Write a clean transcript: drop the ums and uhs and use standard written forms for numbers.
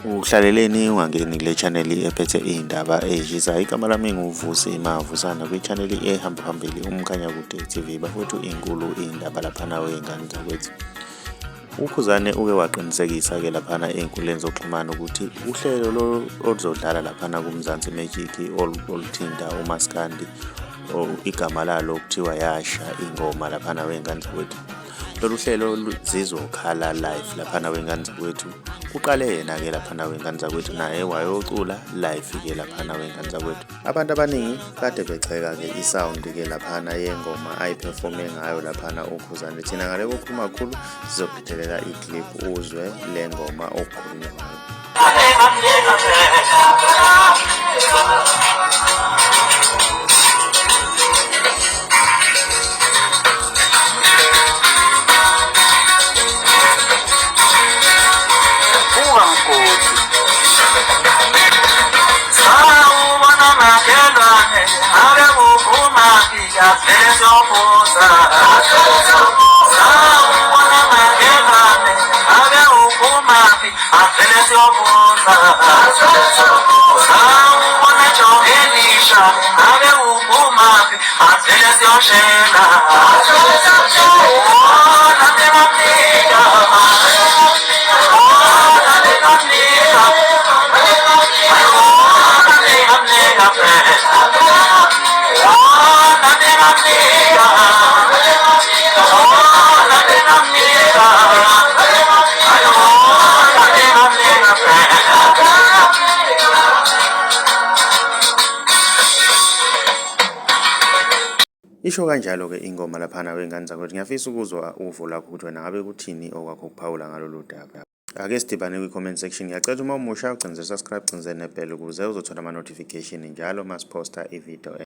Uhlaleleni ungangeni kule channel ephethe iy'ndaba ey'shisayo. Igama lami nguVusi Mavusana kwi-channel ehamba phambili uMkhanyakude TV. Bafowethu iy'nkulu iy'ndaba laphana wey'ngane zakwethu. UKhuzani uke waqinisekisa-ke laphana ey'nkundleni zokuxhumana ukuthi uhlelo oluzodlala laphana kuMzansi Magic oluthinta uMaskandi igama lalo kuthiwa yasha ingoma laphana wey'ngane zakwethu. Lolu hlelo zizokhala live laphana wey'ngane zakwethu. Uqale yena-ke laphana wey'ngane zakwethu naye wayocula live-ke laphana wey'ngane zakwethu. Abantu abaningi kade becheka-ke isawundi-ke laphana yengoma ayiphefome ngayo laphana uKhuzani. Thina ngale kokukhuluma kakhulu sizokuphethelela i-clip uzwe le ngoma okukhulunywa ngayo. Isho kanjalo-ke ingoma laphana wey'ngane zakwethu. Ngiyafisa ukuzwa uvo lakho ukuthi wena ngabe kuthini okwakho ukuphawula ngalolu daba. Ake sidibane kwi-comment section. Ngiyacela uma umusha ugcinize subscribe, ugcinize nebhele ukuze uzothola ama-notification njalo masiphosta ividiyo.